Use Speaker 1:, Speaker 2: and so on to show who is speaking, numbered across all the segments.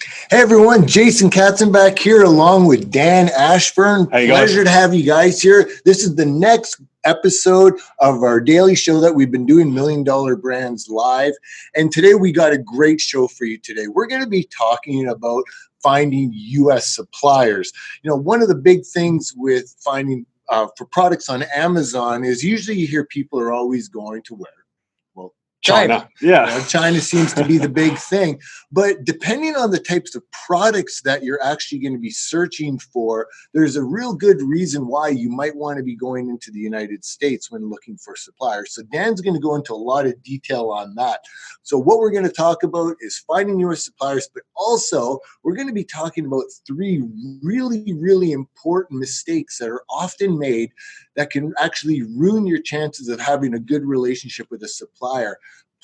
Speaker 1: Hey everyone, Jason Katzenbach here along with Dan Ashburn.
Speaker 2: Hey
Speaker 1: Pleasure to have you guys here. This is the next episode of our daily show that we've been doing, Million Dollar Brands Live. And today we got a great show for you today. We're going to be talking about finding U.S. suppliers. You know, one of the big things with finding for products on Amazon is usually you hear people are always going to where? Well, China.
Speaker 2: Yeah.
Speaker 1: You know, China seems to be the big thing. But depending on the types of products that you're actually going to be searching for, there's a real good reason why you might want to be going into the United States when looking for suppliers. So Dan's going to go into a lot of detail on that. So what we're going to talk about is finding U.S. suppliers, but also we're going to be talking about three really, really important mistakes that are often made that can actually ruin your chances of having a good relationship with a supplier.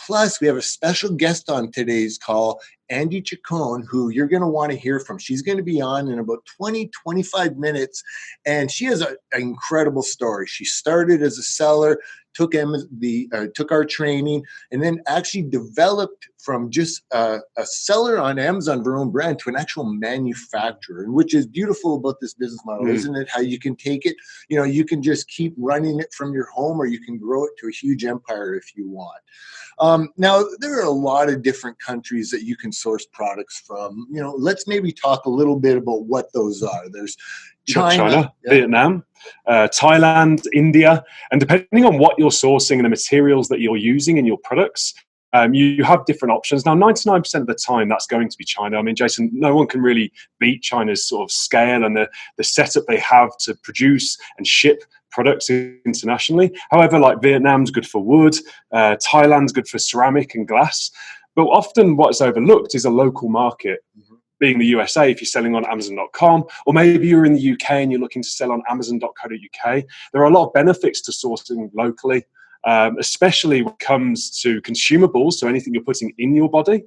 Speaker 1: Plus, we have a special guest on today's call, Andy Chacon, who you're going to want to hear from. She's going to be on in about 25 minutes, and she has an incredible story. She started as a seller, took our training, and then actually developed from just a seller on Amazon, her own brand, to an actual manufacturer, and which is beautiful about this business model, isn't it? How you can take it, you know, you can just keep running it from your home, or you can grow it to a huge empire if you want. Now, there are a lot of different countries that you can source products from. You know, let's maybe talk a little bit about what those are. There's China,
Speaker 2: Vietnam, Thailand, India, and depending on what you're sourcing and the materials that you're using in your products, you have different options. Now, 99% of the time, that's going to be China. I mean, Jason, no one can really beat China's sort of scale and the setup they have to produce and ship products internationally. However, like Vietnam's good for wood, Thailand's good for ceramic and glass. But often what's overlooked is a local market. Being the USA, if you're selling on Amazing.com, or maybe you're in the UK and you're looking to sell on Amazon.co.uk, there are a lot of benefits to sourcing locally, especially when it comes to consumables, so anything you're putting in your body,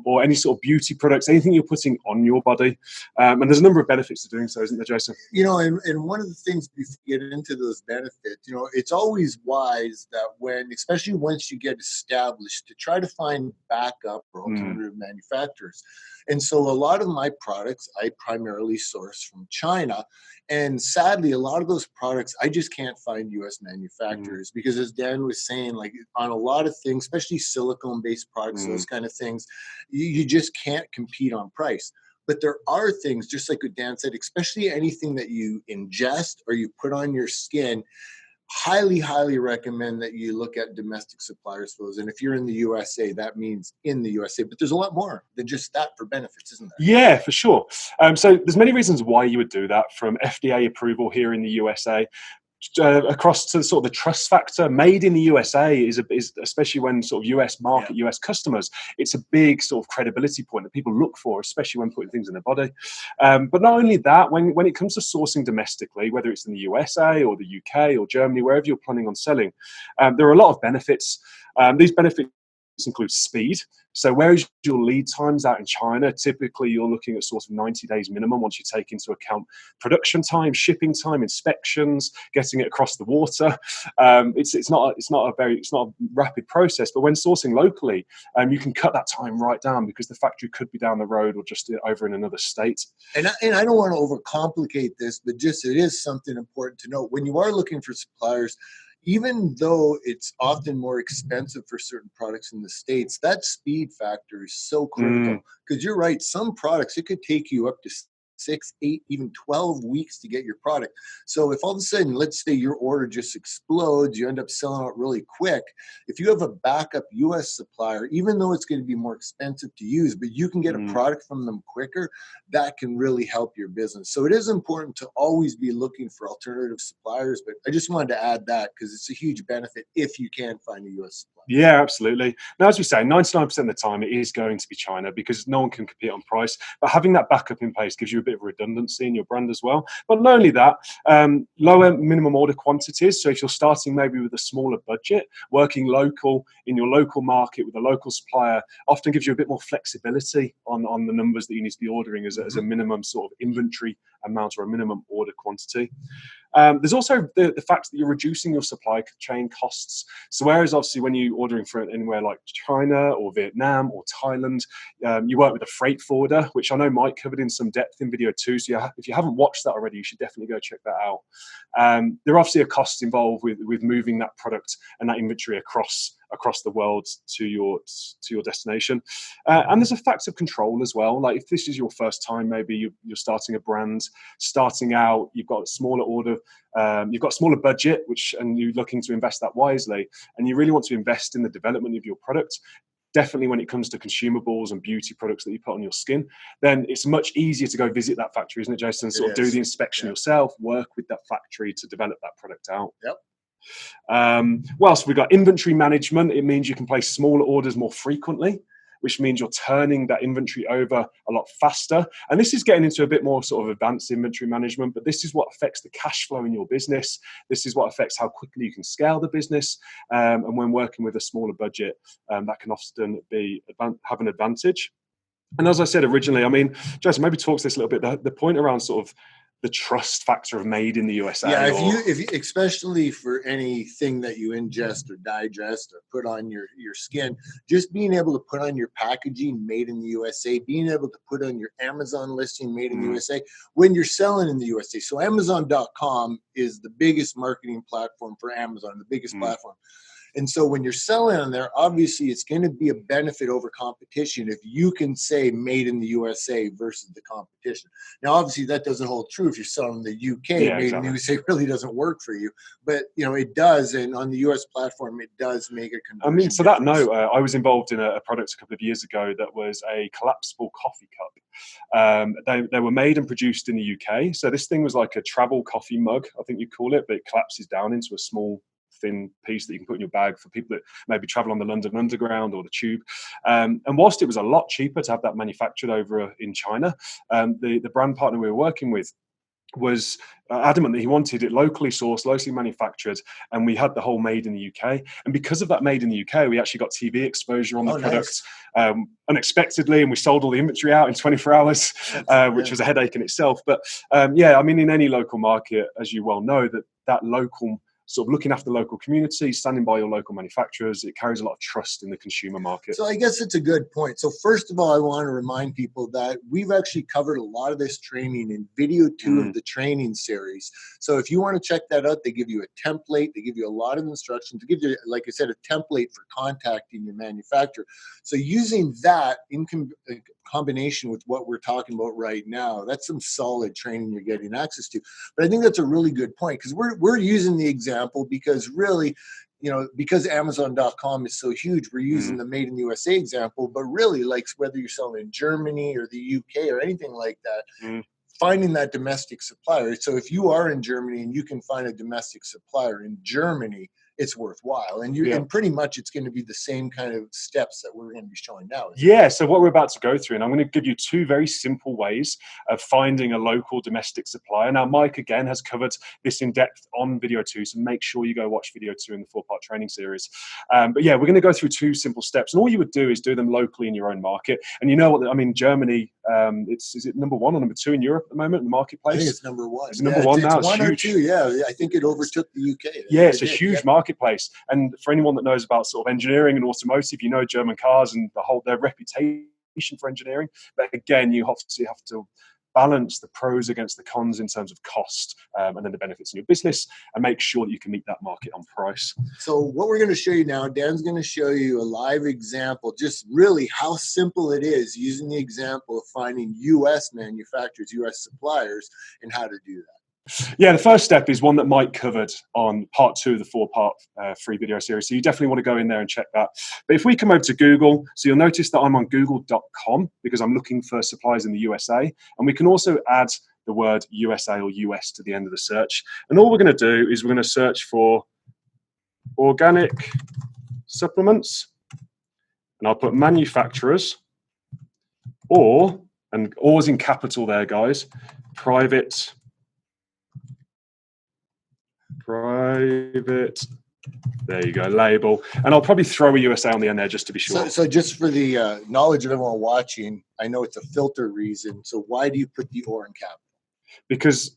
Speaker 2: or any sort of beauty products, anything you're putting on your body. And there's a number of benefits to doing so, isn't there, Jason?
Speaker 1: You know, and one of the things before you get into those benefits, you know, it's always wise that especially once you get established, to try to find backup or alternative manufacturers. And so a lot of my products, I primarily source from China. And sadly, a lot of those products, I just can't find U.S. manufacturers because, as Dan was saying, like on a lot of things, especially silicone-based products, those kind of things, you just can't compete on price. But there are things, just like what Dan said, especially anything that you ingest or you put on your skin, highly, highly recommend that you look at domestic suppliers for those. And if you're in the USA, that means in the USA. But there's a lot more than just that for benefits, isn't there?
Speaker 2: Yeah, for sure. So there's many reasons why you would do that, from FDA approval here in the USA, across to sort of the trust factor. Made in the USA is especially when sort of US market, US customers, it's a big sort of credibility point that people look for, especially when putting things in their body. But not only that, when it comes to sourcing domestically, whether it's in the USA or the UK or Germany, wherever you're planning on selling, there are a lot of benefits. These benefits include speed. So whereas your lead times out in China, typically you're looking at sort of 90 days minimum once you take into account production time, shipping time, inspections, getting it across the water. It's not a rapid process, but when sourcing locally, you can cut that time right down because the factory could be down the road or just over in another state.
Speaker 1: And I don't want to overcomplicate this, but just it is something important to note. When you are looking for suppliers, even though it's often more expensive for certain products in the States, that speed factor is so critical. Because you're right, some products, it could take you up to 6, 8, even 12 weeks to get your product. So if all of a sudden, let's say your order just explodes, you end up selling out really quick. If you have a backup U.S. supplier, even though it's going to be more expensive to use, but you can get a product from them quicker, that can really help your business. So it is important to always be looking for alternative suppliers. But I just wanted to add that because it's a huge benefit if you can find a U.S. supplier.
Speaker 2: Yeah, absolutely. Now, as we say, 99% of the time it is going to be China because no one can compete on price. But having that backup in place gives you a bit of redundancy in your brand as well. But not only that, lower minimum order quantities. So if you're starting maybe with a smaller budget, working local in your local market with a local supplier often gives you a bit more flexibility on the numbers that you need to be ordering as a minimum sort of inventory amount or a minimum order quantity. There's also the fact that you're reducing your supply chain costs. So whereas obviously when you're ordering from anywhere like China or Vietnam or Thailand, you work with a freight forwarder, which I know Mike covered in some depth in video 2. So if you haven't watched that already, you should definitely go check that out. There are obviously a cost involved with moving that product and that inventory across the world to your destination, and there's a factor of control as well. Like if this is your first time, maybe you're starting a brand, starting out, you've got a smaller order, you've got a smaller budget, and you're looking to invest that wisely, and you really want to invest in the development of your product. Definitely when it comes to consumables and beauty products that you put on your skin, then it's much easier to go visit that factory, isn't it, Jason? Sort of do the inspection yourself, work with that factory to develop that product out.
Speaker 1: Yep.
Speaker 2: Whilst we've got inventory management, it means you can place smaller orders more frequently, which means you're turning that inventory over a lot faster. And this is getting into a bit more sort of advanced inventory management, but this is what affects the cash flow in your business. This is what affects how quickly you can scale the business. And when working with a smaller budget, that can often have an advantage. And as I said originally, I mean, Jason, maybe talk to this a little bit, the point around sort of the trust factor of made in the USA.
Speaker 1: Yeah, if you especially for anything that you ingest or digest or put on your skin, just being able to put on your packaging made in the USA, being able to put on your Amazon listing made in the USA when you're selling in the USA. So Amazon.com is the biggest marketing platform for Amazon, the biggest platform. And so when you're selling on there, obviously it's going to be a benefit over competition if you can say made in the USA versus the competition. Now, obviously that doesn't hold true if you're selling in the UK. Made in the USA really doesn't work for you, but it does. And on the US platform, it does make a conversion.
Speaker 2: I mean, so that note, I was involved in a product a couple of years ago that was a collapsible coffee cup. They were made and produced in the UK. So this thing was like a travel coffee mug, I think you call it, but it collapses down into a small thin piece that you can put in your bag for people that maybe travel on the London Underground or the Tube. And whilst it was a lot cheaper to have that manufactured over in China, the brand partner we were working with was adamant that he wanted it locally sourced, locally manufactured, and we had the whole made in the UK. And because of that made in the UK, we actually got TV exposure on the product unexpectedly, and we sold all the inventory out in 24 hours, which was a headache in itself. But I mean, in any local market, as you well know, that local sort of looking after the local community, standing by your local manufacturers, it carries a lot of trust in the consumer market.
Speaker 1: So I guess it's a good point. So first of all, I want to remind people that we've actually covered a lot of this training in video 2 of the training series. So if you want to check that out, they give you a template. They give you a lot of instructions. They give you, like I said, a template for contacting your manufacturer. So using that in combination with what we're talking about right now, that's some solid training you're getting access to. But I think that's a really good point, because we're using the example because really, because Amazon.com is so huge, we're using the made in the USA example, but really, like whether you're selling in Germany or the UK or anything like that, finding that domestic supplier. So if you are in Germany and you can find a domestic supplier in Germany, it's worthwhile. And and pretty much it's going to be the same kind of steps that we're going to be showing now.
Speaker 2: Yeah, so what we're about to go through, and I'm going to give you 2 very simple ways of finding a local domestic supplier. Now, Mike, again, has covered this in depth on video 2, so make sure you go watch video 2 in the 4-part training series. But yeah, we're going to go through 2 simple steps, and all you would do is do them locally in your own market. And you know what, I mean, Germany, is it number 1 or number 2 in Europe at the moment in the marketplace?
Speaker 1: I think it's number 1.
Speaker 2: It's number 1 now.
Speaker 1: It's 1
Speaker 2: huge.
Speaker 1: or 2, yeah. I think it overtook the UK.
Speaker 2: Yeah, it's a huge marketplace. And for anyone that knows about sort of engineering and automotive, German cars and their reputation for engineering. But again, you obviously have to balance the pros against the cons in terms of cost, and then the benefits in your business, and make sure that you can meet that market on price.
Speaker 1: So what we're going to show you now, Dan's going to show you a live example, just really how simple it is using the example of finding US manufacturers, US suppliers, and how to do that.
Speaker 2: Yeah, the first step is one that Mike covered on part 2 of the 4-part free video series. So you definitely want to go in there and check that. But if we come over to Google, so you'll notice that I'm on google.com because I'm looking for suppliers in the USA. And we can also add the word USA or US to the end of the search. And all we're going to do is we're going to search for organic supplements. And I'll put manufacturers and or's in capital there, guys, private, there you go, label. And I'll probably throw a USA on the end there just to be sure.
Speaker 1: So just for the knowledge of everyone watching, I know it's a filter reason. So why do you put the or in capital?
Speaker 2: Because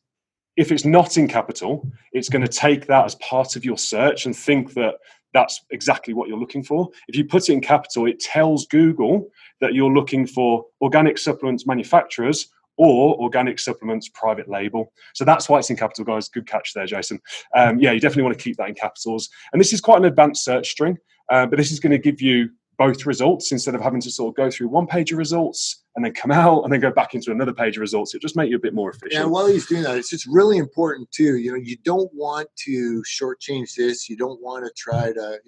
Speaker 2: if it's not in capital, it's going to take that as part of your search and think that that's exactly what you're looking for. If you put it in capital, it tells Google that you're looking for organic supplements manufacturers or organic supplements private label. So that's why it's in capital, guys. Good catch there, Jason. Yeah, you definitely want to keep that in capitals. And this is quite an advanced search string, but this is going to give you both results instead of having to sort of go through one page of results and then come out and then go back into another page of results. It just makes you a bit more efficient.
Speaker 1: Yeah, while he's doing that, it's just really important too. You don't want to shortchange this. You don't want to try to,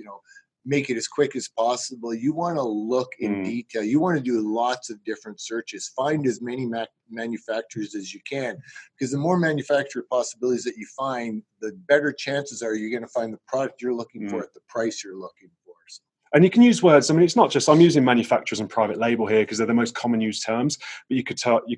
Speaker 1: make it as quick as possible. You want to look in detail. You want to do lots of different searches. Find as many manufacturers as you can, because the more manufacturer possibilities that you find, the better chances are you're going to find the product you're looking for at the price you're looking for.
Speaker 2: And you can use words. I mean, it's not just, I'm using manufacturers and private label here because they're the most common used terms, but you could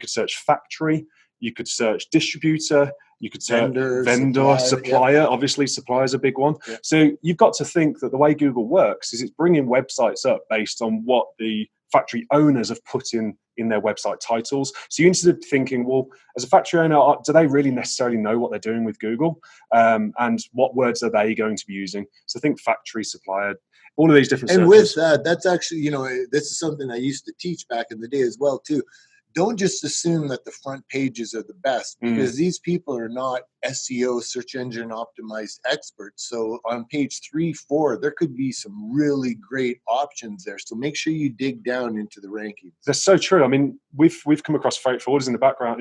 Speaker 2: search factory, you could search distributor, you could search vendor, supplier. Yep. Obviously, supplier is a big one. Yep. So you've got to think that the way Google works is it's bringing websites up based on what the factory owners have put in their website titles. So you need to be thinking, well, as a factory owner, do they really necessarily know what they're doing with Google? And what words are they going to be using? So think factory, supplier, all of these different
Speaker 1: searches. And
Speaker 2: with
Speaker 1: that, that's actually, this is something I used to teach back in the day as well, too. Don't just assume that the front pages are the best, because these people are not SEO, search engine optimized experts. So on page 3, 4, there could be some really great options there. So make sure you dig down into the rankings.
Speaker 2: That's so true. I mean, we've come across freight forwarders in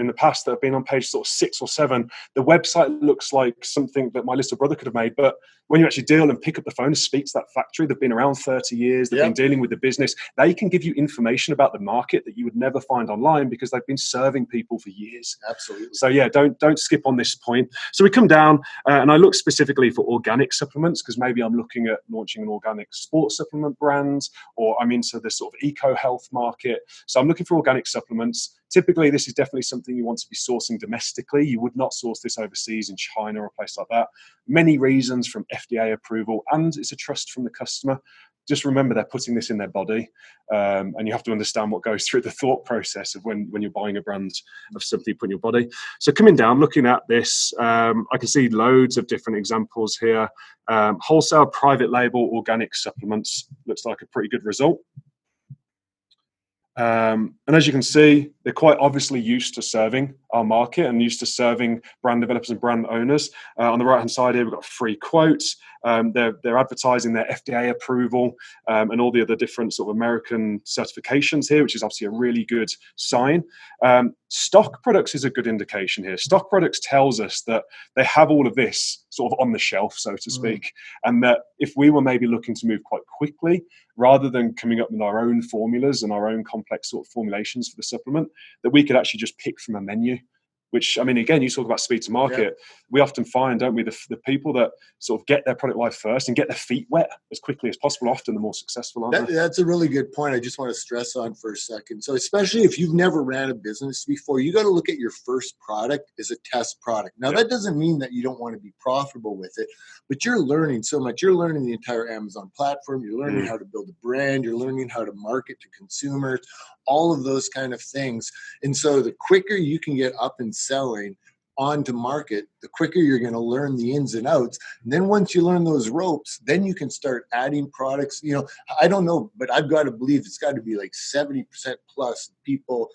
Speaker 2: the past that have been on page sort of 6 or 7. The website looks like something that my little brother could have made, but when you actually deal and pick up the phone and speak to that factory, they've been around 30 years, they've been dealing with the business, they can give you information about the market that you would never find online because they've been serving people for years.
Speaker 1: Absolutely.
Speaker 2: So yeah, don't skip on this point. So we come down and I look specifically for organic supplements because maybe I'm looking at launching an organic sports supplement brand, or I'm into the sort of eco-health market. So I'm looking for organic supplements. Typically, this is definitely something you want to be sourcing domestically. You would not source this overseas in China or a place like that. Many reasons, from FDA approval, and it's a trust from the customer. Just remember they're putting this in their body, and you have to understand what goes through the thought process of when you're buying a brand of something you put in your body. So coming down, looking at this, I can see loads of different examples here. Wholesale, private label, organic supplements looks like a pretty good result. And as you can see, they're quite obviously used to serving our market and used to serving brand developers and brand owners. On the right-hand side here, we've got free quotes. They're advertising their FDA approval and all the other different sort of American certifications here, which is obviously a really good sign. Stock products is a good indication here. Stock products tells us that they have all of this sort of on the shelf, so to speak, and that if we were maybe looking to move quite quickly, rather than coming up with our own formulas and our own complex sort of formulations for the supplement, that we could actually just pick from a menu. Which, I mean, again, you talk about speed to market. Yeah. We often find, don't we, the people that sort of get their product live first and get their feet wet as quickly as possible, often the more successful, aren't they?
Speaker 1: That's a really good point. I just want to stress on for a second. So especially if you've never ran a business before, you got to look at your first product as a test product. Now, that doesn't mean that you don't want to be profitable with it, but you're learning so much. You're learning the entire Amazon platform. You're learning how to build a brand. You're learning how to market to consumers, all of those kind of things. And so the quicker you can get up and selling onto market, the quicker you're going to learn the ins and outs. And then once you learn those ropes, then you can start adding products. I don't know, but I've got to believe it's got to be like 70% plus people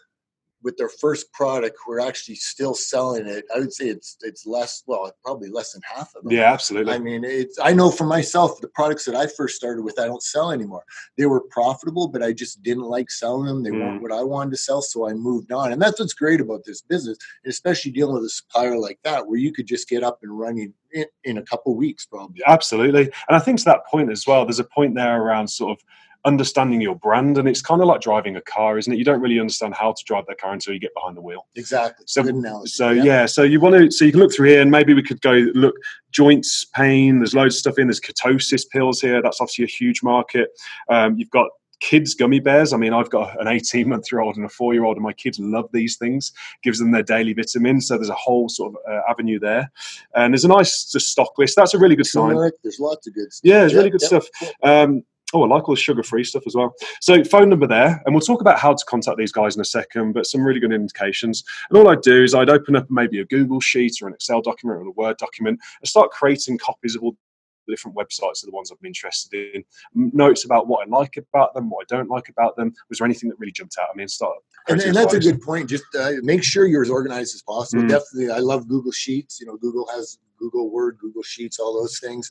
Speaker 1: with their first product who are actually still selling it. I would say it's less, well, probably less than half of them.
Speaker 2: Yeah, absolutely.
Speaker 1: I mean, I know for myself, the products that I first started with, I don't sell anymore. They were profitable, but I just didn't like selling them. They weren't what I wanted to sell, so I moved on. And that's what's great about this business, and especially dealing with a supplier like that, where you could just get up and running in a couple of weeks, probably.
Speaker 2: Absolutely. And I think to that point as well, there's a point there around sort of understanding your brand, and it's kind of like driving a car, isn't it? You don't really understand how to drive that car until you get behind the wheel.
Speaker 1: Exactly.
Speaker 2: So
Speaker 1: good analogy.
Speaker 2: So you can look through here, and maybe we could go look joints, pain. There's loads of stuff in. There's ketosis pills here. That's obviously a huge market. You've got kids gummy bears. I mean, I've got an 18-month-old and a 4-year-old, and my kids love these things. Gives them their daily vitamins. So there's a whole sort of avenue there. And there's a nice stock list. That's a really good sign.
Speaker 1: There's lots of good stuff.
Speaker 2: Yeah, there's really good stuff. Oh, I like all the sugar-free stuff as well. So phone number there, and we'll talk about how to contact these guys in a second, but some really good indications. And all I'd do is I'd open up maybe a Google Sheet or an Excel document or a Word document and start creating copies of all the different websites of the ones I've been interested in. Notes about what I like about them, what I don't like about them. Was there anything that really jumped out at me? And start.
Speaker 1: And that's a good point. Just make sure you're as organized as possible. Definitely, I love Google Sheets. Google has Google Word, Google Sheets, all those things.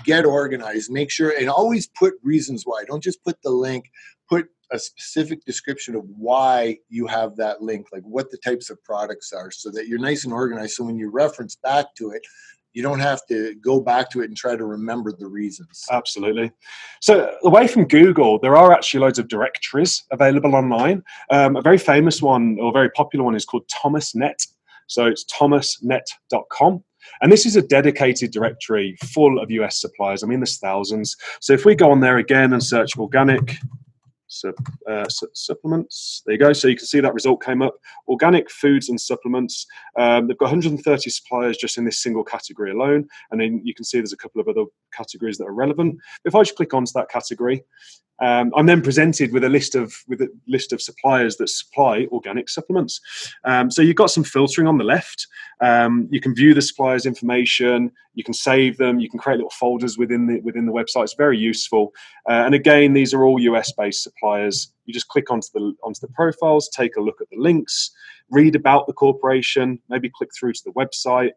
Speaker 1: Get organized. Make sure, and always put reasons why. Don't just put the link. Put a specific description of why you have that link, like what the types of products are, so that you're nice and organized. So when you reference back to it, you don't have to go back to it and try to remember the reasons.
Speaker 2: Absolutely. So away from Google, there are actually loads of directories available online. A very famous one, or very popular one, is called ThomasNet. So it's thomasnet.com. And this is a dedicated directory full of US suppliers. I mean, there's thousands. So if we go on there again and search organic supplements, there you go. So you can see that result came up. Organic foods and supplements. They've got 130 suppliers just in this single category alone. And then you can see there's a couple of other categories that are relevant. If I just click onto that category, I'm then presented with a list of suppliers that supply organic supplements. So you've got some filtering on the left. You can view the suppliers' information. You can save them. You can create little folders within the website. It's very useful. And again, these are all US-based suppliers. You just click onto the profiles, take a look at the links, read about the corporation, maybe click through to the website.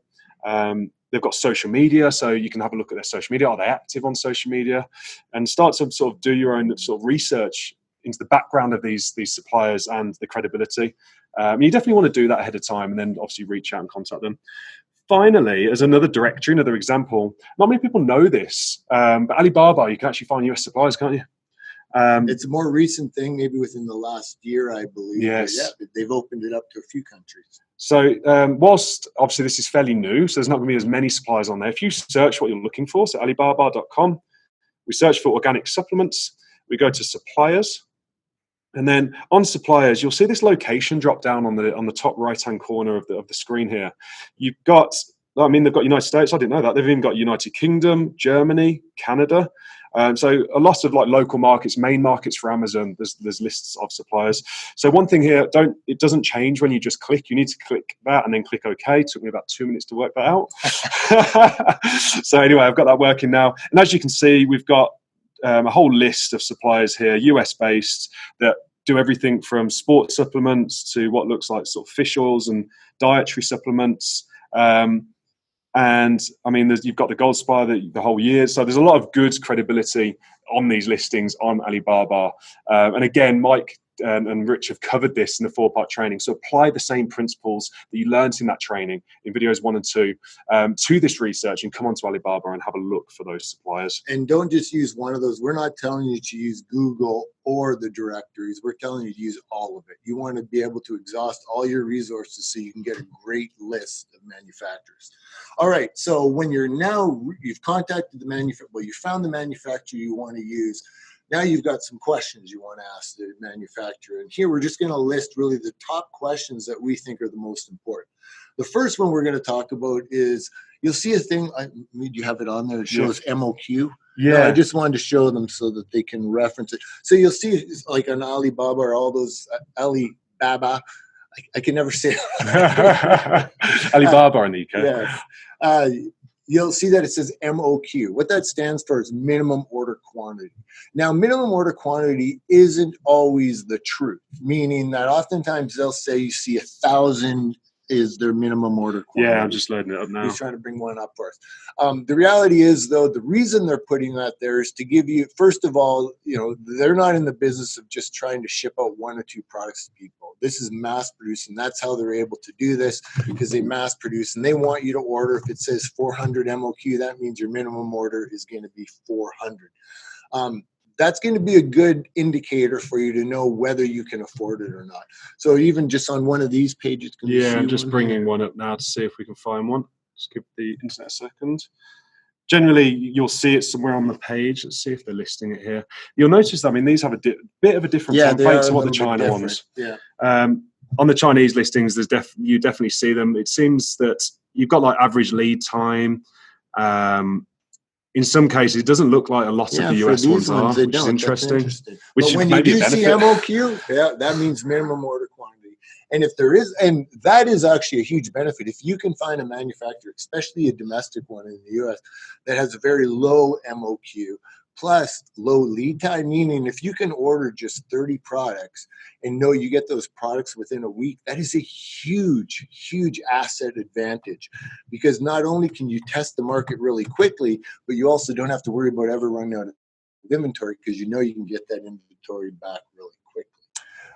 Speaker 2: They've got social media, so you can have a look at their social media. Are they active on social media? And start to sort of do your own sort of research into the background of these suppliers and the credibility. You definitely want to do that ahead of time, and then obviously reach out and contact them. Finally, as another directory, another example, not many people know this, but Alibaba, you can actually find US suppliers, can't you?
Speaker 1: It's a more recent thing, maybe within the last year, I believe.
Speaker 2: Yes.
Speaker 1: Yeah, they've opened it up to a few countries.
Speaker 2: So whilst obviously this is fairly new, so there's not going to be as many suppliers on there. If you search what you're looking for, so Alibaba.com, we search for organic supplements, we go to suppliers, and then on suppliers, you'll see this location drop down on the top right-hand corner of the screen here. You've got, I mean, they've got United States. I didn't know that. They've even got United Kingdom, Germany, Canada. So a lot of like local markets, main markets for Amazon. There's lists of suppliers. So one thing here, it doesn't change when you just click. You need to click that and then click OK. It took me about 2 minutes to work that out. So anyway, I've got that working now. And as you can see, we've got a whole list of suppliers here, US based, that do everything from sports supplements to what looks like sort of fish oils and dietary supplements. And I mean, you've got the Gold Spire the whole year. So there's a lot of good credibility on these listings on Alibaba. And again, Mike and Rich have covered this in the 4-part training. So apply the same principles that you learned in that training in videos 1 and 2 to this research, and come onto Alibaba and have a look for those suppliers.
Speaker 1: And don't just use one of those. We're not telling you to use Google or the directories. We're telling you to use all of it. You want to be able to exhaust all your resources so you can get a great list of manufacturers. All right. So when you've contacted the manufacturer, well, you found the manufacturer you want to use. Now you've got some questions you want to ask the manufacturer. And here we're just going to list really the top questions that we think are the most important. The first one we're going to talk about is, you'll see a thing, you have it on there, it shows MOQ.
Speaker 2: Yeah.
Speaker 1: No, I just wanted to show them so that they can reference it. So you'll see like on Alibaba or all those Alibaba, I can never say it.
Speaker 2: Alibaba in the UK.
Speaker 1: Yes. You'll see that it says MOQ. What that stands for is minimum order quantity. Now, minimum order quantity isn't always the truth, meaning that oftentimes they'll say you see 1,000 is their minimum order quantity.
Speaker 2: Yeah, I'm just loading it up now.
Speaker 1: He's trying to bring one up for us. The reality is, though, the reason they're putting that there is to give you, first of all, they're not in the business of just trying to ship out 1 or 2 products to people. This is mass produced, and that's how they're able to do this, because they mass produce, and they want you to order. If it says 400 MOQ, that means your minimum order is going to be 400. That's going to be a good indicator for you to know whether you can afford it or not. So even just on one of these pages,
Speaker 2: I'm just bringing one up now to see if we can find one. Just give the internet a second. Generally, you'll see it somewhere on the page. Let's see if they're listing it here. You'll notice that, I mean, these have a bit of a different template to what the China ones.
Speaker 1: Yeah.
Speaker 2: On the Chinese listings, you definitely see them. It seems that you've got like average lead time. In some cases, it doesn't look like a lot of the
Speaker 1: for
Speaker 2: US
Speaker 1: these
Speaker 2: ones are,
Speaker 1: they
Speaker 2: which is
Speaker 1: don't. That's
Speaker 2: interesting.
Speaker 1: interesting.
Speaker 2: Which
Speaker 1: But
Speaker 2: is
Speaker 1: when you
Speaker 2: maybe a
Speaker 1: do see
Speaker 2: benefit.
Speaker 1: MOQ, that means minimum order quantity. And if there is, and that is actually a huge benefit. If you can find a manufacturer, especially a domestic one in the US, that has a very low MOQ plus low lead time, meaning if you can order just 30 products and know you get those products within a week, that is a huge, huge asset advantage, because not only can you test the market really quickly, but you also don't have to worry about ever running out of inventory, because you know you can get that inventory back really quickly.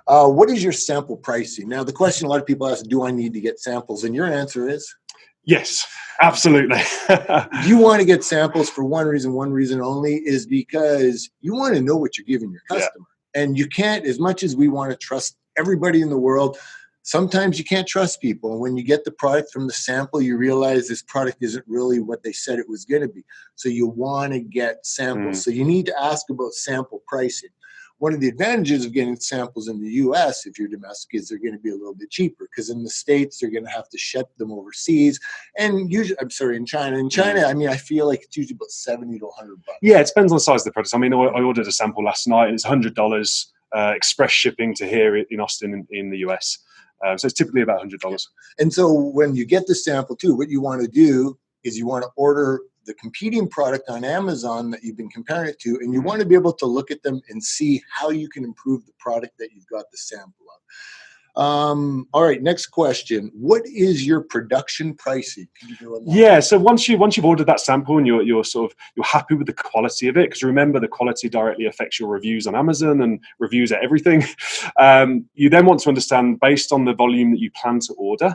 Speaker 1: What is your sample pricing? Now, the question a lot of people ask, do I need to get samples? And your answer is?
Speaker 2: Yes, absolutely.
Speaker 1: You want to get samples for one reason only, is because you want to know what you're giving your customer. Yeah. And you can't, as much as we want to trust everybody in the world, sometimes you can't trust people. And when you get the product from the sample, you realize this product isn't really what they said it was going to be. So you want to get samples. So you need to ask about sample pricing. One of the advantages of getting samples in the US, if you're domestic, is they're going to be a little bit cheaper, because in the States, they're going to have to ship them overseas. And usually, I'm sorry, in China. In China, I mean, I feel like it's usually about $70 to $100.
Speaker 2: Yeah, it depends on the size of the product. I mean, I ordered a sample last night, and it's $100 express shipping to here in Austin in the US. So it's typically about $100.
Speaker 1: And so when you get the sample too, what you want to do is you want to order the competing product on Amazon that you've been comparing it to, and you want to be able to look at them and see how you can improve the product that you've got the sample of. All right, next question. What is your production pricing? Can you do that?
Speaker 2: Yeah, so once you've ordered that sample and you're happy with the quality of it, because remember, the quality directly affects your reviews on Amazon and reviews at everything. You then want to understand, based on the volume that you plan to order,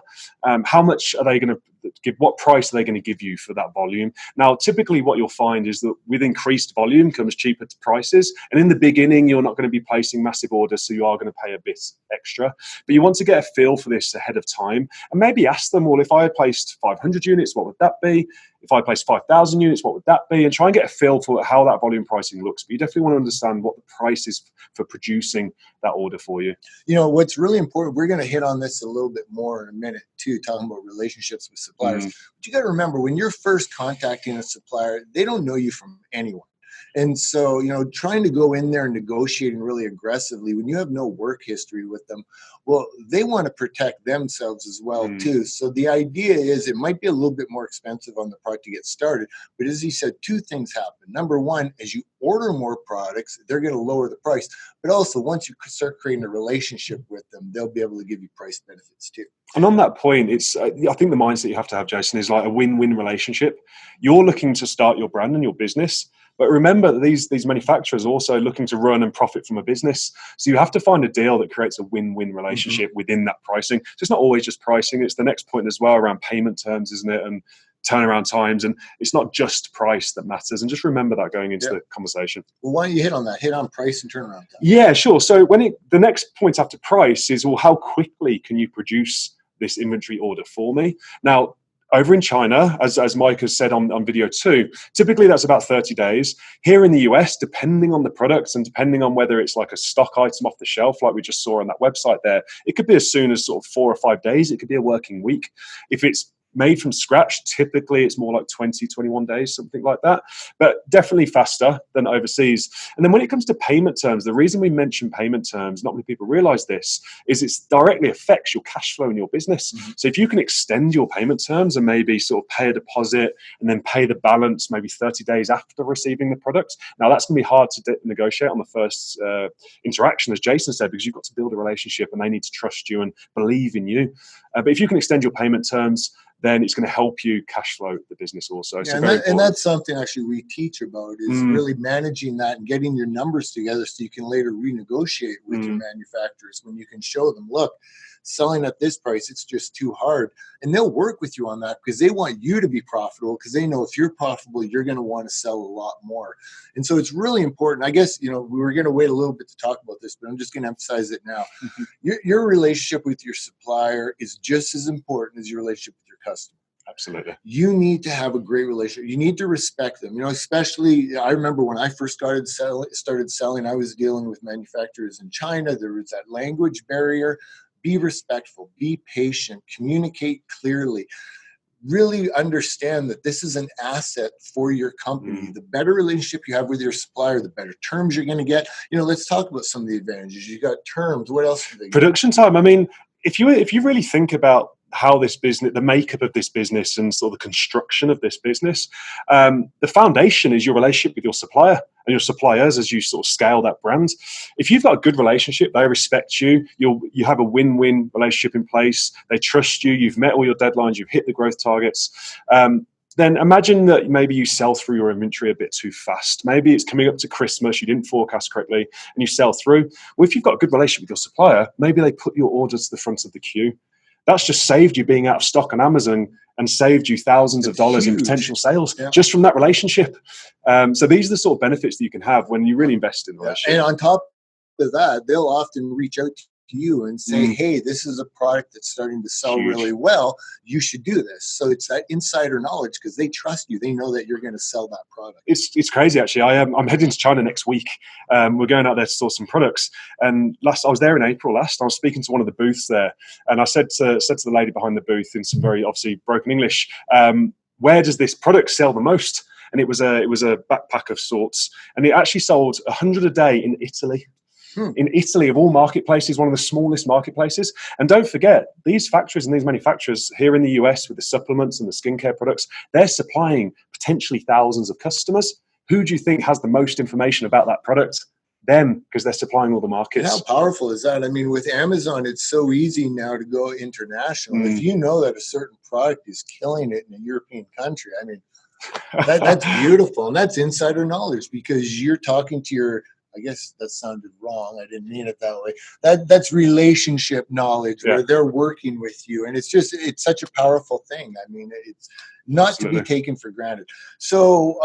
Speaker 2: how much are they going to give, what price are they going to give you for that volume? Now, typically what you'll find is that with increased volume comes cheaper prices. And in the beginning, you're not going to be placing massive orders, so you are going to pay a bit extra. But you want to get a feel for this ahead of time and maybe ask them, well, if I placed 500 units, what would that be? If I placed 5,000 units, what would that be? And try and get a feel for how that volume pricing looks. But you definitely want to understand what the price is for producing that order for you.
Speaker 1: You know, what's really important, we're going to hit on this a little bit more in a minute too, talking about relationships with suppliers. But you got to remember, when you're first contacting a supplier, they don't know you from anyone. And so, you know, trying to go in there and negotiating really aggressively when you have no work history with them, well, they want to protect themselves as well too. So the idea is, it might be a little bit more expensive on the product to get started, but as he said, two things happen. Number one, as you order more products, they're going to lower the price. But also, once you start creating a relationship with them, they'll be able to give you price benefits too.
Speaker 2: And on that point, it's I think the mindset you have to have, Jason, is like a win-win relationship. You're looking to start your brand and your business, but remember that these manufacturers are also looking to run and profit from a business. So you have to find a deal that creates a win-win relationship within that pricing. So it's not always just pricing. It's the next point as well around payment terms, isn't it? And turnaround times. And it's not just price that matters. And just remember that going into the conversation.
Speaker 1: Well, why don't you hit on that? Hit on price and turnaround time.
Speaker 2: Yeah, sure. So the next point after price is, well, how quickly can you produce this inventory order for me? Now, over in China, as Mike has said on video too, typically that's about 30 days. Here in the US, depending on the products and depending on whether it's like a stock item off the shelf, like we just saw on that website there, it could be as soon as sort of 4 or 5 days. It could be a working week. If it's made from scratch, typically it's more like 20, 21 days, something like that, but definitely faster than overseas. And then when it comes to payment terms, the reason we mention payment terms, not many people realize this, is it directly affects your cash flow in your business. So if you can extend your payment terms and maybe sort of pay a deposit and then pay the balance maybe 30 days after receiving the product, now that's going to be hard to negotiate on the first interaction, as Jason said, because you've got to build a relationship and they need to trust you and believe in you. But if you can extend your payment terms, then it's going to help you cash flow the business also.
Speaker 1: Yeah, and that's something actually we teach about, is really managing that and getting your numbers together so you can later renegotiate with your manufacturers when you can show them, look, selling at this price, it's just too hard. And they'll work with you on that because they want you to be profitable, because they know if you're profitable, you're going to want to sell a lot more. And so it's really important. I guess, you know, we were going to wait a little bit to talk about this, but I'm just going to emphasize it now. Your relationship with your supplier is just as important as your relationship with your customer.
Speaker 2: Absolutely.
Speaker 1: You need to have a great relationship. You need to respect them. You know, especially, I remember when I first started selling, I was dealing with manufacturers in China. There was that language barrier. Be respectful, be patient, communicate clearly. really understand that this is an asset for your company. The better relationship you have with your supplier, the better terms you're going to get. Let's talk about some of the advantages. You got terms. What else do they get?
Speaker 2: Production time. I mean, if you really think about how this business, the makeup of this business and sort of the construction of this business, the foundation is your relationship with your supplier and your suppliers as you sort of scale that brand. If you've got a good relationship, they respect you, you have a win-win relationship in place, they trust you, you've met all your deadlines, you've hit the growth targets, then imagine that maybe you sell through your inventory a bit too fast. Maybe it's coming up to Christmas, you didn't forecast correctly, and you sell through. Well, if you've got a good relationship with your supplier, maybe they put your orders to the front of the queue. That's just saved you being out of stock on Amazon and saved you thousands of dollars in potential sales just from that relationship. So these are the sort of benefits that you can have when you really invest in the relationship.
Speaker 1: And on top of that, they'll often reach out to you and say, hey, this is a product that's starting to sell really well. You should do this. So it's that insider knowledge because they trust you. They know that you're going to sell that product.
Speaker 2: It's crazy, actually. I'm heading to China next week. We're going out there to source some products. And I was there in April last. I was speaking to one of the booths there. And I said to the lady behind the booth in some very obviously broken English, where does this product sell the most? And it was a backpack of sorts. And it actually sold 100 a day in Italy. In Italy, of all marketplaces, one of the smallest marketplaces. And don't forget, these factories and these manufacturers here in the US with the supplements and the skincare products, they're supplying potentially thousands of customers. Who do you think has the most information about that product? Them, because they're supplying all the markets.
Speaker 1: And how powerful is that? I mean, with Amazon, it's so easy now to go international. If you know that a certain product is killing it in a European country, I mean, that's beautiful. And that's insider knowledge because you're talking to your, I guess that sounded wrong. I didn't mean it that way. That's relationship knowledge where they're working with you. And it's such a powerful thing. I mean, it's not to be taken for granted. So,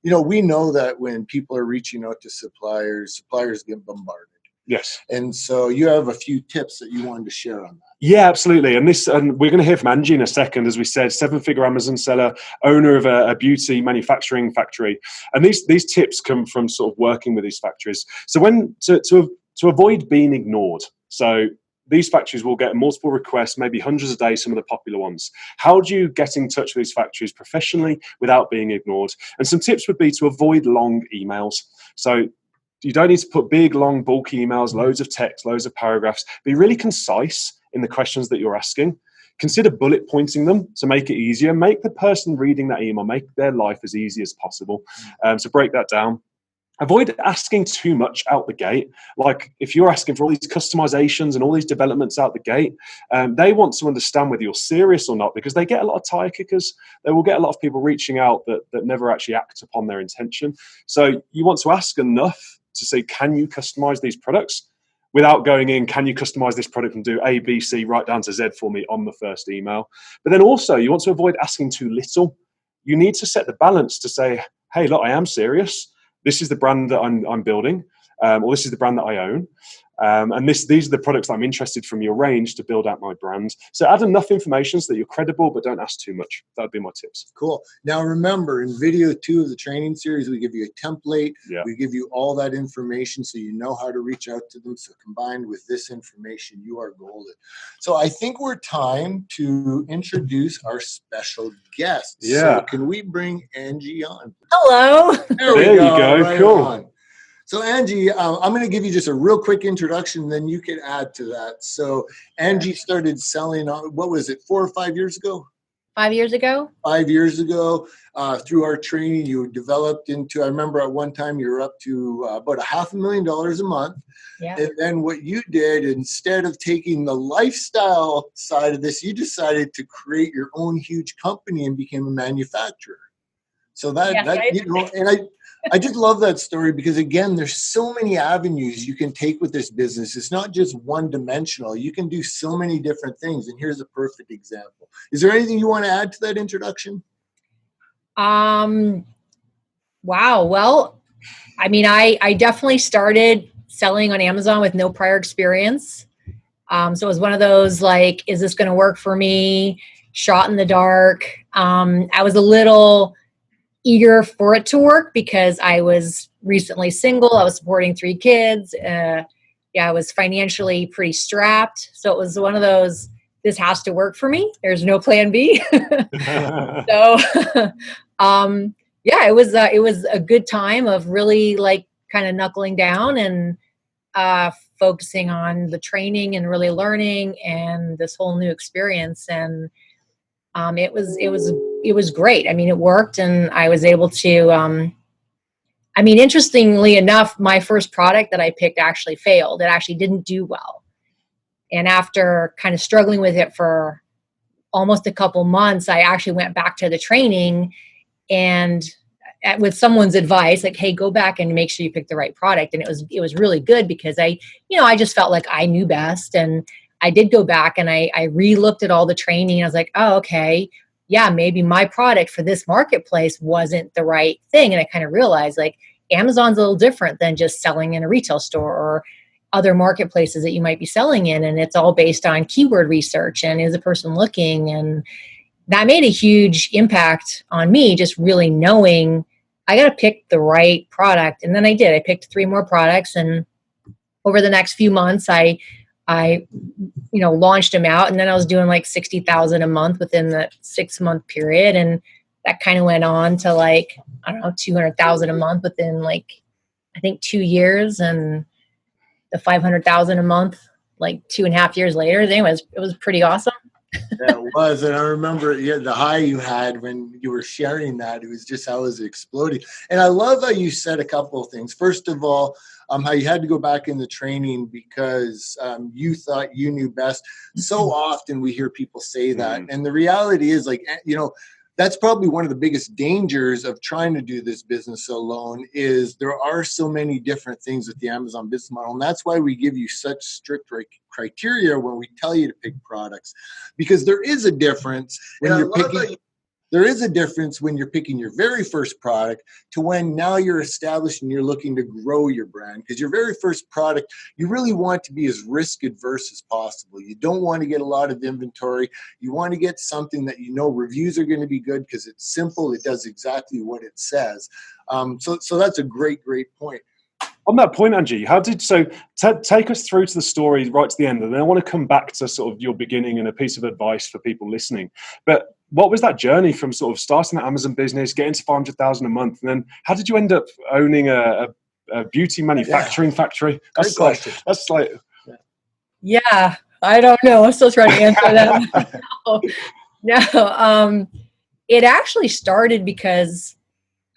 Speaker 1: we know that when people are reaching out to suppliers get bombarded.
Speaker 2: Yes.
Speaker 1: And so you have a few tips that you wanted to share on that.
Speaker 2: Yeah, absolutely. And we're going to hear from Angie in a second, as we said, 7-figure Amazon seller, owner of a beauty manufacturing factory. And these tips come from sort of working with these factories. So to avoid being ignored. So these factories will get multiple requests, maybe hundreds a day, some of the popular ones. How do you get in touch with these factories professionally without being ignored? And some tips would be to avoid long emails. So you don't need to put big, long, bulky emails, loads of text, loads of paragraphs. Be really concise in the questions that you're asking. Consider bullet pointing them to make it easier. Make the person reading that email, make their life as easy as possible. So break that down. Avoid asking too much out the gate. Like if you're asking for all these customizations and all these developments out the gate, they want to understand whether you're serious or not because they get a lot of tire kickers. They will get a lot of people reaching out that never actually act upon their intention. So you want to ask enough to say, can you customize these products? Without going in, can you customize this product and do A, B, C, right down to Z for me on the first email? But then also, you want to avoid asking too little. You need to set the balance to say, hey, look, I am serious. This is the brand that I'm building, or this is the brand that I own. And these are the products that I'm interested from your range to build out my brand. So add enough information so that you're credible, but don't ask too much. That would be my tips.
Speaker 1: Cool. Now remember, in video 2 of the training series, we give you a template.
Speaker 2: Yeah.
Speaker 1: We give you all that information so you know how to reach out to them. So combined with this information, you are golden. So I think we're time to introduce our special guest.
Speaker 2: Yeah.
Speaker 1: So can we bring Angie on?
Speaker 3: Hello.
Speaker 2: There you go.
Speaker 1: Right
Speaker 2: cool.
Speaker 1: on. So Angie, I'm going to give you just a real quick introduction, then you can add to that. So Angie started selling, what was it, 4 or 5 years ago?
Speaker 3: 5 years ago?
Speaker 1: 5 years ago, through our training, you developed into, I remember at one time you were up to about $500,000 a month.
Speaker 3: Yeah.
Speaker 1: And then what you did, instead of taking the lifestyle side of this, you decided to create your own huge company and became a manufacturer. So and I just love that story because, again, there's so many avenues you can take with this business. It's not just one-dimensional. You can do so many different things, and here's a perfect example. Is there anything you want to add to that introduction?
Speaker 3: Wow. Well, I mean, I definitely started selling on Amazon with no prior experience. So it was one of those, like, is this going to work for me? Shot in the dark. I was a little eager for it to work because I was recently single. I was supporting 3 kids. I was financially pretty strapped. So it was one of those, this has to work for me. There's no plan B. So, yeah, it was a good time of really like kind of knuckling down and focusing on the training and really learning and this whole new experience. And it was great. I mean, it worked, and I was able to. I mean, interestingly enough, my first product that I picked actually failed. It actually didn't do well. And after kind of struggling with it for almost a couple months, I actually went back to the training and with someone's advice, like, hey, go back and make sure you pick the right product. And it was really good because I just felt like I knew best. And I did go back and I re-looked at all the training. I was like, oh, okay, yeah, maybe my product for this marketplace wasn't the right thing. And I kind of realized like Amazon's a little different than just selling in a retail store or other marketplaces that you might be selling in. And it's all based on keyword research and is a person looking. And that made a huge impact on me, just really knowing I got to pick the right product. And then I did. I picked 3 more products. And over the next few months, I launched them out. And then I was doing like 60,000 a month within the 6-month period. And that kind of went on to like, I don't know, 200,000 a month within like, I think 2 years. And the 500,000 a month, like 2.5 years later. Anyways, it was pretty awesome.
Speaker 1: Yeah, it was. And I remember the high you had when you were sharing that. It was just how it was exploding. And I love how you said a couple of things. First of all, how you had to go back in the training because you thought you knew best. So often we hear people say that. And the reality is like, that's probably one of the biggest dangers of trying to do this business alone is there are so many different things with the Amazon business model. And that's why we give you such strict criteria when we tell you to pick products, because there is a difference when you're picking. There is a difference when you're picking your very first product to when now you're established and you're looking to grow your brand. Because your very first product, you really want to be as risk adverse as possible. You don't want to get a lot of inventory. You want to get something that reviews are going to be good because it's simple. It does exactly what it says. So that's a great point.
Speaker 2: On that point, Angie, take us through to the story right to the end, and then I want to come back to sort of your beginning and a piece of advice for people listening. But what was that journey from sort of starting that Amazon business, getting to 500,000 a month, and then how did you end up owning a beauty manufacturing factory?
Speaker 1: Great question.
Speaker 3: Yeah, I don't know. I'm still trying to answer that. No, it actually started because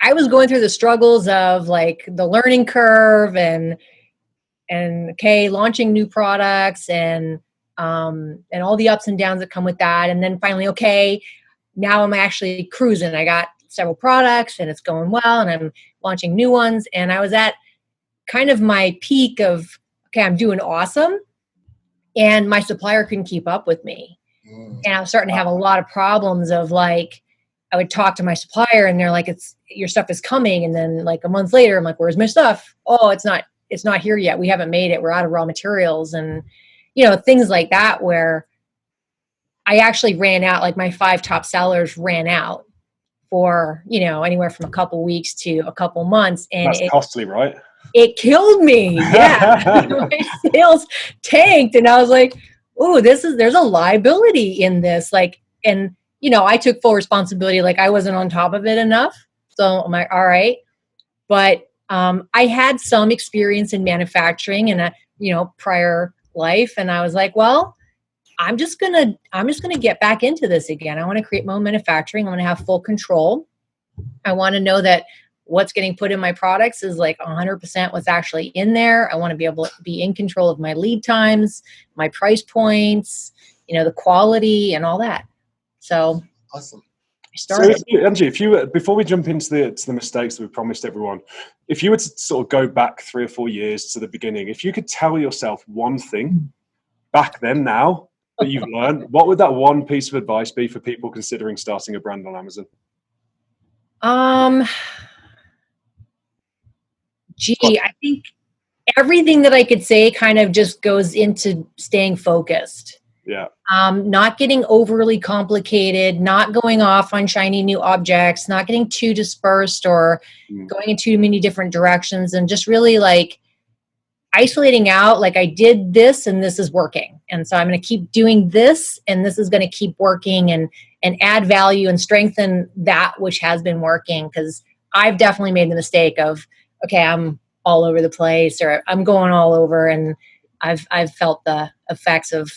Speaker 3: I was going through the struggles of like the learning curve and launching new products and all the ups and downs that come with that. And then finally, now I'm actually cruising. I got several products and it's going well and I'm launching new ones. And I was at kind of my peak of, I'm doing awesome. And my supplier couldn't keep up with me. And I was starting to have a lot of problems of like, I would talk to my supplier and they're like, your stuff is coming. And then like a month later, I'm like, where's my stuff? Oh, it's not here yet. We haven't made it. We're out of raw materials. And, things like that where I actually ran out, like my 5 top sellers ran out for, anywhere from a couple weeks to a couple months. And
Speaker 2: that's costly, right?
Speaker 3: It killed me. Yeah. My sales tanked. And I was like, oh, there's a liability in this. Like, and I took full responsibility. Like I wasn't on top of it enough. So I'm like, all right. But I had some experience in manufacturing in a, prior life. And I was like, well, I'm just going to get back into this again. I want to create my own manufacturing. I want to have full control. I want to know that what's getting put in my products is like 100% what's actually in there. I want to be able to be in control of my lead times, my price points, the quality and all that. So
Speaker 1: awesome.
Speaker 3: I started.
Speaker 2: So, Angie, before we jump into the mistakes that we promised everyone, if you were to sort of go back 3 or 4 years to the beginning, if you could tell yourself one thing back then now that you've learned, what would that one piece of advice be for people considering starting a brand on Amazon?
Speaker 3: I think everything that I could say kind of just goes into staying focused.
Speaker 2: Yeah.
Speaker 3: Not getting overly complicated, not going off on shiny new objects, not getting too dispersed or going in too many different directions, and just really like, isolating out, like I did this and this is working. And so I'm going to keep doing this and this is going to keep working and add value and strengthen that which has been working. Because I've definitely made the mistake of, okay, I'm all over the place or I'm going all over, and I've felt the effects of,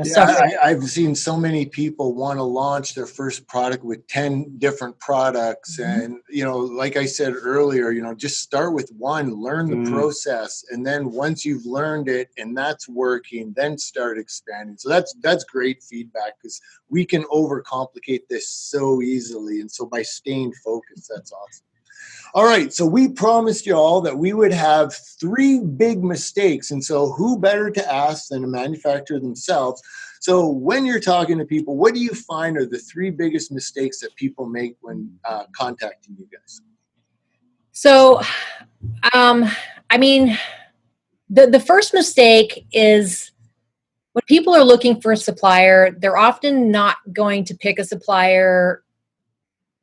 Speaker 3: suffering.
Speaker 1: I've seen so many people want to launch their first product with 10 different products. And, like I said earlier, just start with one, learn the process. And then once you've learned it and that's working, then start expanding. So that's great feedback, because we can overcomplicate this so easily. And so by staying focused, that's awesome. All right, so we promised you all that we would have 3 big mistakes. And so who better to ask than a manufacturer themselves? So when you're talking to people, what do you find are the 3 biggest mistakes that people make when contacting you guys?
Speaker 3: So, the first mistake is when people are looking for a supplier, they're often not going to pick a supplier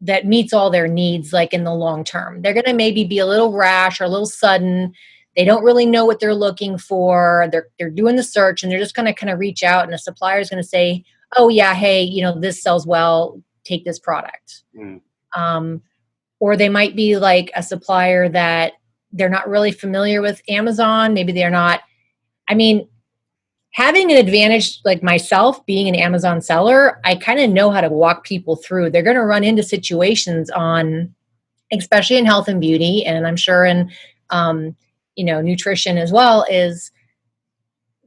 Speaker 3: that meets all their needs, like in the long term. They're going to maybe be a little rash or a little sudden. They don't really know what they're looking for. They're doing the search and they're just going to kind of reach out, and a supplier is going to say, oh yeah, hey, this sells well, take this product. Or they might be like a supplier that they're not really familiar with Amazon. Maybe they're not, having an advantage like myself being an Amazon seller, I kind of know how to walk people through. They're going to run into situations especially in health and beauty, and I'm sure in, nutrition as well, is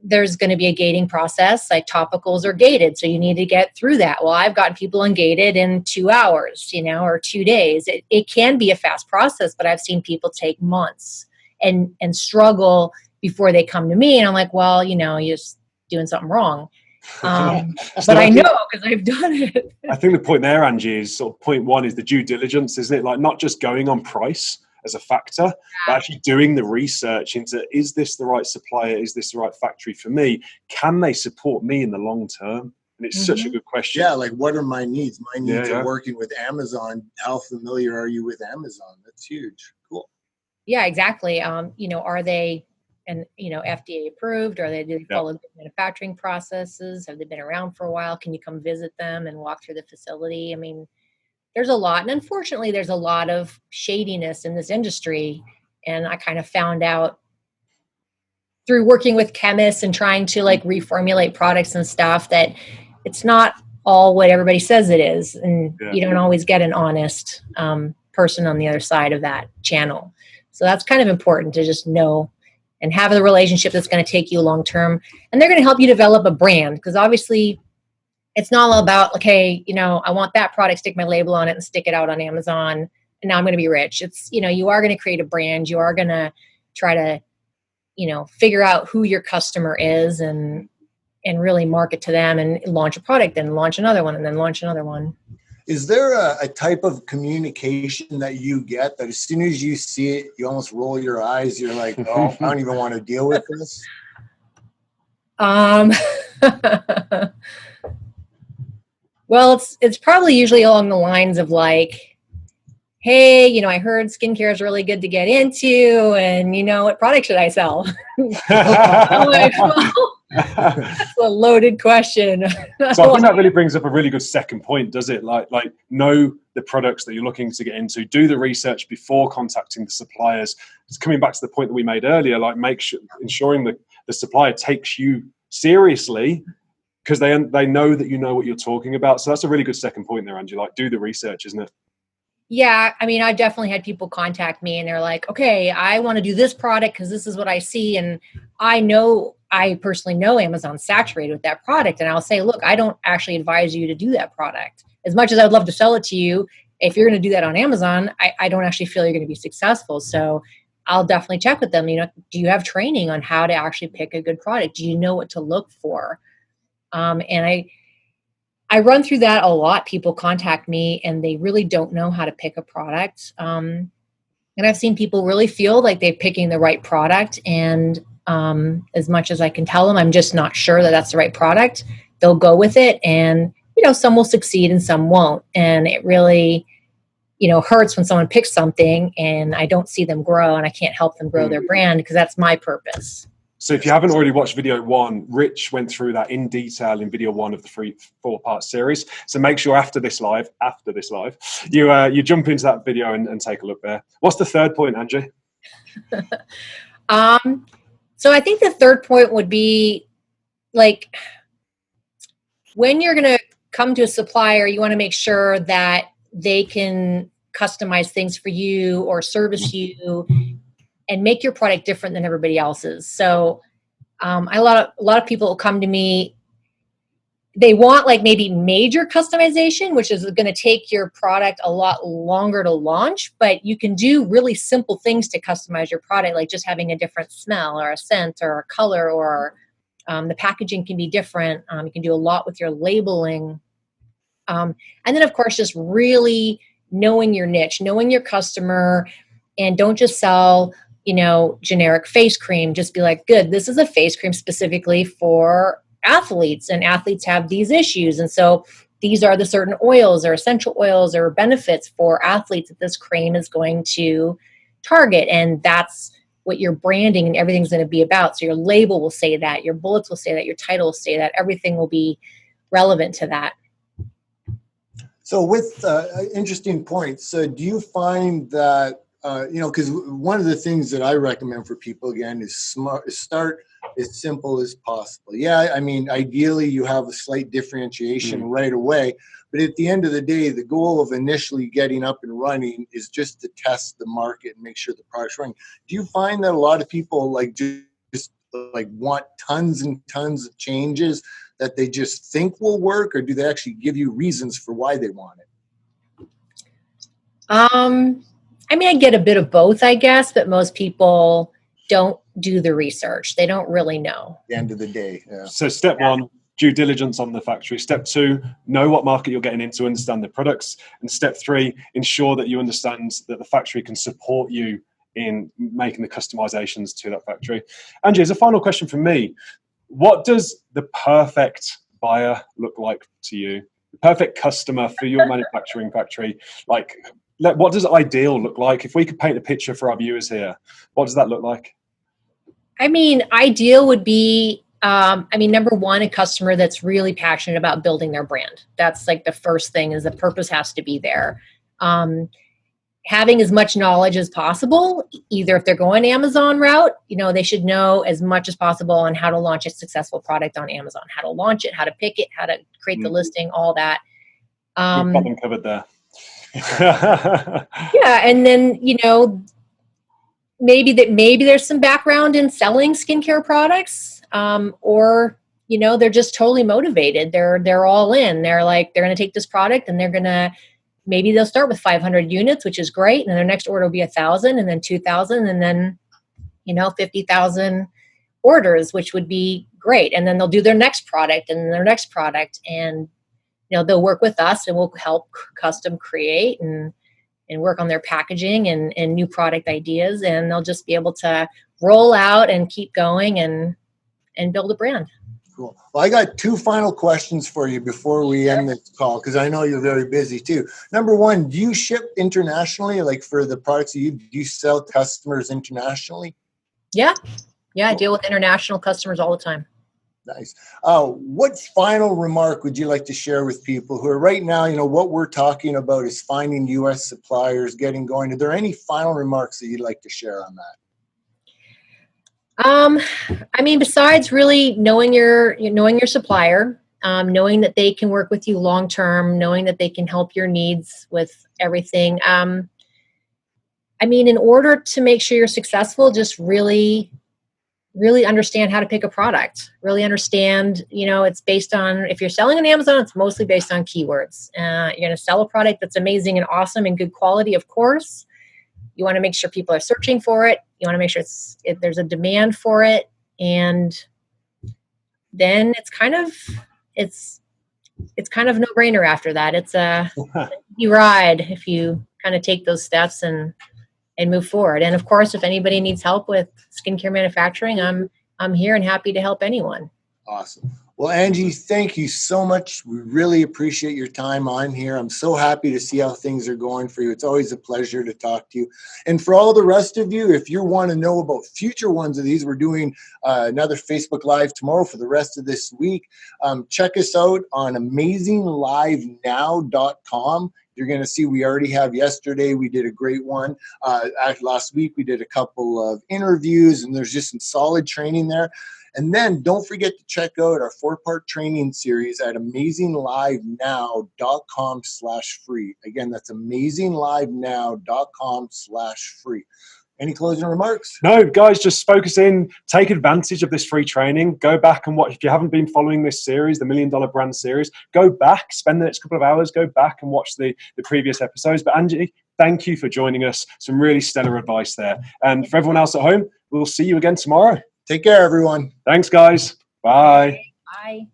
Speaker 3: there's going to be a gating process. Like topicals are gated, so you need to get through that. Well, I've gotten people ungated in 2 hours, or 2 days. It can be a fast process, but I've seen people take months and struggle before they come to me, and I'm like, well, you're just doing something wrong. But I know, because I've done it.
Speaker 2: I think the point there, Angie, is sort of point 1 is the due diligence, isn't it? Like not just going on price as a factor, but actually doing the research into, is this the right supplier? Is this the right factory for me? Can they support me in the long term? And it's such a good question.
Speaker 1: Yeah, like what are my needs? My needs are working with Amazon. How familiar are you with Amazon? That's huge. Cool.
Speaker 3: Yeah, exactly. Are they FDA approved? Do they follow good manufacturing processes? Have they been around for a while? Can you come visit them and walk through the facility? There's a lot. And unfortunately, there's a lot of shadiness in this industry. And I kind of found out through working with chemists and trying to reformulate products and stuff that it's not all what everybody says it is. And you don't always get an honest person on the other side of that channel. So that's kind of important to just know and have a relationship that's going to take you long term. And they're going to help you develop a brand, because obviously it's not all about, okay, I want that product, stick my label on it and stick it out on Amazon, and now I'm going to be rich. It's, you are going to create a brand. You are going to try to, figure out who your customer is and really market to them and launch a product, then launch another one, and then launch another one.
Speaker 1: Is there a type of communication that you get that as soon as you see it, you almost roll your eyes? You're like, oh, I don't even want to deal with this?
Speaker 3: Well, it's probably usually along the lines of like, hey, I heard skincare is really good to get into, and what product should I sell? I'm like, well, that's a loaded question.
Speaker 2: So I think that really brings up a really good second point, does it? Like know the products that you're looking to get into, do the research before contacting the suppliers. It's coming back to the point that we made earlier, like ensuring that the supplier takes you seriously, because they know that you know what you're talking about. So that's a really good second point there, Angie. Like, do the research, isn't it?
Speaker 3: Yeah, I've definitely had people contact me and they're like, okay, I want to do this product because this is what I see. And I personally know Amazon's saturated with that product. And I'll say, look, I don't actually advise you to do that product. As much as I'd love to sell it to you, if you're going to do that on Amazon, I don't actually feel you're going to be successful. So I'll definitely check with them. Do you have training on how to actually pick a good product? Do you know what to look for? And I run through that a lot. People contact me and they really don't know how to pick a product. And I've seen people really feel like they're picking the right product. And as much as I can tell them, I'm just not sure that that's the right product. They'll go with it. And, some will succeed and some won't. And it really, hurts when someone picks something and I don't see them grow and I can't help them grow their brand, because that's my purpose.
Speaker 2: So if you haven't already watched video 1, Rich went through that in detail in video 1 of the 4-part series. So make sure after this live, you jump into that video and take a look there. What's the third point, Angie?
Speaker 3: So I think the third point would be, like, when you're going to come to a supplier, you want to make sure that they can customize things for you or service you and make your product different than everybody else's. So a lot of people come to me, they want like maybe major customization, which is going to take your product a lot longer to launch, but you can do really simple things to customize your product, like just having a different smell or a scent or a color, or the packaging can be different. You can do a lot with your labeling. And then, of course, just really knowing your niche, knowing your customer, and don't just sell, generic face cream. Just be like, good, this is a face cream specifically for athletes, and athletes have these issues. And so these are the certain oils or essential oils or benefits for athletes that this cream is going to target. And that's what your branding and everything's going to be about. So your label will say that, your bullets will say that, your title will say that, everything will be relevant to that.
Speaker 1: So with interesting points, do you find that, because one of the things that I recommend for people, again, is start as simple as possible. Yeah, I mean, ideally you have a slight differentiation right away, but at the end of the day, the goal of initially getting up and running is just to test the market and make sure the product's running. Do you find that a lot of people just want tons and tons of changes that they just think will work, or do they actually give you reasons for why they want it?
Speaker 3: I mean, I get a bit of both, I guess, but most people don't do the research. They don't really know.
Speaker 1: At the end of the day. Yeah.
Speaker 2: So step 1, due diligence on the factory. Step 2, know what market you're getting into, understand the products. And step 3, ensure that you understand that the factory can support you in making the customizations to that factory. Angie, as a final question from me, what does the perfect buyer look like to you? The perfect customer for your manufacturing factory? What does ideal look like? If we could paint a picture for our viewers here, what does that look like?
Speaker 3: I mean, ideal would be, number one, a customer that's really passionate about building their brand. That's like the first thing, is the purpose has to be there. Having as much knowledge as possible, either if they're going Amazon route, they should know as much as possible on how to launch a successful product on Amazon, how to launch it, how to pick it, how to create the listing, all that.
Speaker 2: We've got them covered there.
Speaker 3: Yeah. And then, maybe there's some background in selling skincare products, or, they're just totally motivated. They're all in. They're like, they're going to take this product and maybe they'll start with 500 units, which is great. And then their next order will be 1,000, and then 2,000, and then, 50,000 orders, which would be great. And then they'll do their next product and their next product. And, they'll work with us and we'll help custom create and work on their packaging and new product ideas. And they'll just be able to roll out and keep going and build a brand.
Speaker 1: Cool. Well, I got 2 final questions for you before we end this call, because I know you're very busy too. Number 1, do you ship internationally? Like for the products do you sell customers internationally?
Speaker 3: Yeah. I deal with international customers all the time.
Speaker 1: Nice. What final remark would you like to share with people who are right now, what we're talking about is finding U.S. suppliers, getting going. Are there any final remarks that you'd like to share on that?
Speaker 3: Besides really knowing your supplier, knowing that they can work with you long term, knowing that they can help your needs with everything. In order to make sure you're successful, just really understand how to pick a product. Really understand, it's based on, if you're selling on Amazon, it's mostly based on keywords. You're going to sell a product that's amazing and awesome and good quality, of course. You want to make sure people are searching for it. You want to make sure there's a demand for it. And then it's kind of no-brainer after that. It's a easy ride if you kind of take those steps and move forward. And of course, if anybody needs help with skincare manufacturing, I'm here and happy to help anyone.
Speaker 1: Awesome. Well, Angie, thank you so much. We really appreciate your time on here. I'm so happy to see how things are going for you. It's always a pleasure to talk to you. And for all the rest of you, if you want to know about future ones of these, we're doing another Facebook Live tomorrow for the rest of this week. Check us out on AmazingLiveNow.com. You're going to see we already have yesterday. We did a great one. Last week, we did a couple of interviews, and there's just some solid training there. And then don't forget to check out our 4-part training series at AmazingLiveNow.com/free. Again, that's AmazingLiveNow.com/free. Any closing remarks?
Speaker 2: No, guys, just focus in, take advantage of this free training. Go back and watch. If you haven't been following this series, the $1 Million Brand series, go back, spend the next couple of hours, go back and watch the previous episodes. But Angie, thank you for joining us. Some really stellar advice there. And for everyone else at home, we'll see you again tomorrow.
Speaker 1: Take care, everyone.
Speaker 2: Thanks, guys. Bye.
Speaker 3: Bye.